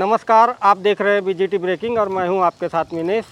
नमस्कार, आप देख रहे हैं बीजीटी ब्रेकिंग और मैं हूं आपके साथ मिनेश।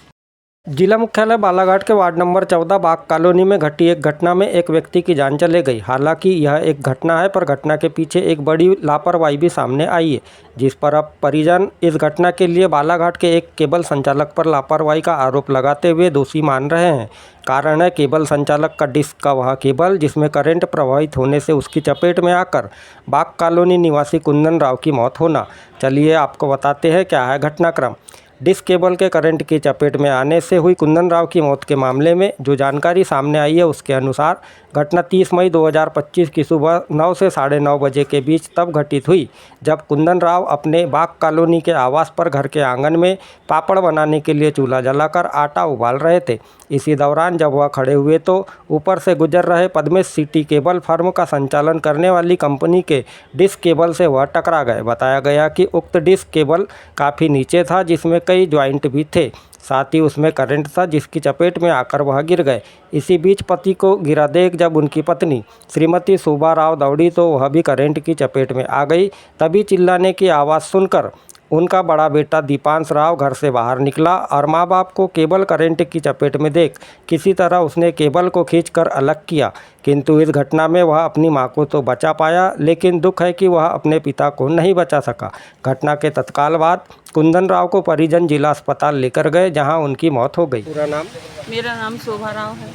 जिला मुख्यालय बालाघाट के वार्ड नंबर 14 बाग कॉलोनी में घटी एक घटना में एक व्यक्ति की जान चले गई। हालांकि यह एक घटना है, पर घटना के पीछे एक बड़ी लापरवाही भी सामने आई है, जिस पर अब परिजन इस घटना के लिए बालाघाट के एक केबल संचालक पर लापरवाही का आरोप लगाते हुए दोषी मान रहे हैं। कारण है केबल संचालक का डिस्क का वह केबल जिसमें करंट प्रवाहित होने से उसकी चपेट में आकर बाग कॉलोनी निवासी कुंदन राव की मौत होना। चलिए आपको बताते हैं क्या है घटनाक्रम। डिस्क केबल के करंट की चपेट में आने से हुई कुंदन राव की मौत के मामले में जो जानकारी सामने आई है उसके अनुसार घटना 30 मई 2025 की सुबह 9 से 9:30 बजे के बीच तब घटित हुई जब कुंदन राव अपने बाग कॉलोनी के आवास पर घर के आंगन में पापड़ बनाने के लिए चूल्हा जलाकर आटा उबाल रहे थे। इसी दौरान जब वह खड़े हुए तो ऊपर से गुजर रहे पद्मेश सिटी केबल फर्म का संचालन करने वाली कंपनी के डिस्क केबल से वह टकरा गए। बताया गया कि उक्त डिस्क केबल काफ़ी नीचे था, जिसमें कई ज्वाइंट भी थे, साथ ही उसमें करंट था, जिसकी चपेट में आकर वह गिर गए। इसी बीच पति को गिरा देख जब उनकी पत्नी श्रीमती शोभा राव दौड़ी तो वह भी करंट की चपेट में आ गई। तभी चिल्लाने की आवाज़ सुनकर उनका बड़ा बेटा दीपांश राव घर से बाहर निकला और मां बाप को केबल करंट की चपेट में देख किसी तरह उसने केबल को खींचकर अलग किया, किंतु इस घटना में वह अपनी मां को तो बचा पाया, लेकिन दुख है कि वह अपने पिता को नहीं बचा सका। घटना के तत्काल बाद कुंदन राव को परिजन जिला अस्पताल लेकर गए, जहां उनकी मौत हो गई। पूरा नाम? मेरा नाम शोभा राव है,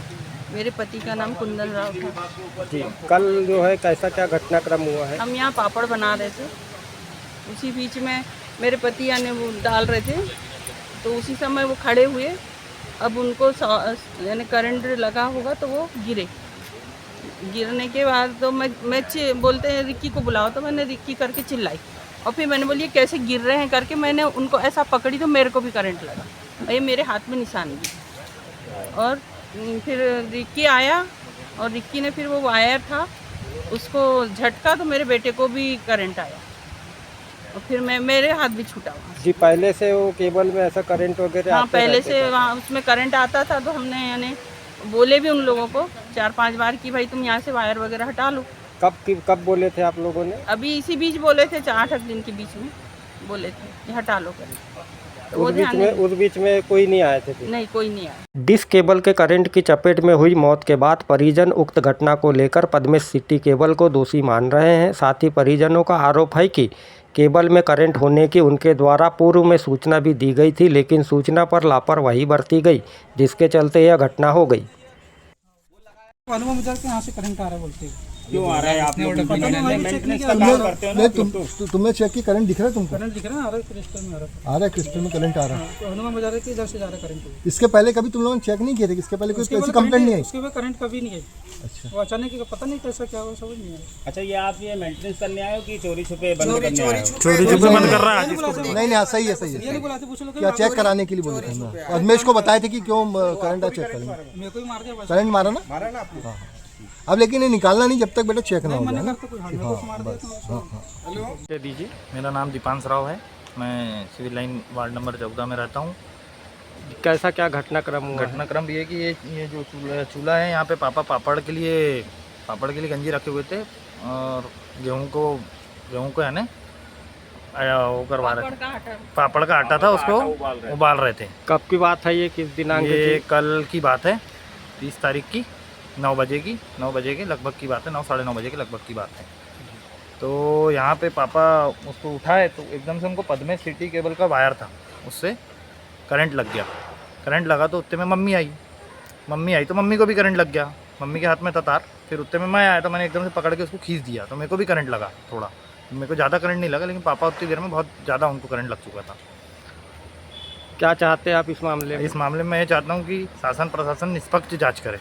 मेरे पति का नाम कुंदन राव था। जी, कल जो है कैसा क्या घटनाक्रम हुआ है? हम यहाँ पापड़ बना रहे थे, उसी बीच में मेरे पति यानी वो डाल रहे थे, तो उसी समय वो खड़े हुए। अब उनको यानी करंट लगा होगा तो वो गिरने के बाद तो मैं बोलते हैं रिक्की को बुलाओ, तो मैंने रिक्की करके चिल्लाई और फिर मैंने बोली कैसे गिर रहे हैं करके मैंने उनको ऐसा पकड़ी तो मेरे को भी करंट लगा और ये मेरे हाथ में निशान भी। और फिर रिक्की आया और रिक्की ने फिर वो वायर था उसको झटका तो मेरे बेटे को भी करंट आया और फिर मेरे हाथ भी छूटा हुआ। जी, पहले से वो केबल में ऐसा करंट वगैरह? हाँ, पहले से वहाँ उसमें करंट आता था, तो हमने यानी बोले भी उन लोगों को 4-5 बार कि भाई तुम यहाँ से वायर वगैरह हटा लो। कब बोले थे आप लोगों ने? अभी इसी बीच बोले थे, 8 दिन के बीच में बोले थे कि हटा लो करंट। तो उस बीच में कोई नहीं आए थे? नहीं, कोई नहीं आया। डिस्क केबल के करंट की चपेट में हुई मौत के बाद परिजन उक्त घटना को लेकर पद्मेश सिटी केबल को दोषी मान रहे हैं। साथ ही परिजनों का आरोप है कि केबल में करंट होने की उनके द्वारा पूर्व में सूचना भी दी गई थी, लेकिन सूचना पर लापरवाही बरती गई, जिसके चलते यह घटना हो गई। यहाँ से करंट आ रहा है बोलते हैं। क्यों आ रहा है? आप लोग मेंटेनेंस का काम करते हो ना? तुमने चेक की करंट दिख रहा है तुमको? करंट दिख रहा है, आ रहा है क्रिस्टल में आ रहा है क्रिस्टल में करंट आ रहा है। तो हनुमान बाजार के इधर से जा रहा है करंट। इसके पहले कभी तुम लोगों ने चेक नहीं किए थे? इसके पहले कोई ऐसी कंप्लेंट नहीं आई? उसके बाद करंट कभी नहीं आई। अच्छा, वो अचानक पता नहीं कैसा क्या हुआ, समझ नहीं आया। अच्छा, ये आप ये मेंटेनेंस करने आए हो कि चोरी छुपे बंद करने आए हो? चोरी छुपे बंद कर रहा है। नहीं, सही है, सही है। क्या चेक कराने के लिए बोले थे? अदमेश को बताए थे कि क्यों करंट चेक करेंगे। मेरे को ही मार दिया, करंट मारा ना? हाँ। अब लेकिन ये निकालना नहीं जब तक बेटा चेक ना हो जाए ना। दीजिए। मेरा नाम दीपांश राव है, मैं सिविल लाइन वार्ड नंबर 14 में रहता हूँ। कैसा क्या घटनाक्रम हुआ? घटनाक्रम ये कि ये जो चूल्हा है यहाँ पे पापा पापड़ के लिए गंजी रखे हुए थे और गेहूँ को यानी वो करवा रहे थे, पापड़ का आटा था, उसको उबाल रहे थे। कब की बात है ये, किस दिनांक? ये कल की बात है, 30 तारीख की 9 बजे के लगभग की बात है, 9-9:30 बजे के लगभग की बात है। तो यहाँ पे पापा उसको उठाए तो एकदम से उनको पद्मेश सिटी केबल का वायर था, उससे करंट लग गया। करंट लगा तो उत्ते में मम्मी आई तो मम्मी को भी करंट लग गया, मम्मी के हाथ में था तार। फिर उत्ते में मैं आया तो मैंने एकदम से पकड़ के उसको खींच दिया तो मेरे को भी करंट लगा थोड़ा। मेरे को ज़्यादा करंट नहीं लगा, लेकिन पापा उतनी देर में बहुत ज़्यादा उनको करंट लग चुका था। क्या चाहते हैं आप इस मामले में? इस मामले में मैं ये चाहता हूँ कि शासन प्रशासन निष्पक्ष जाँच करे।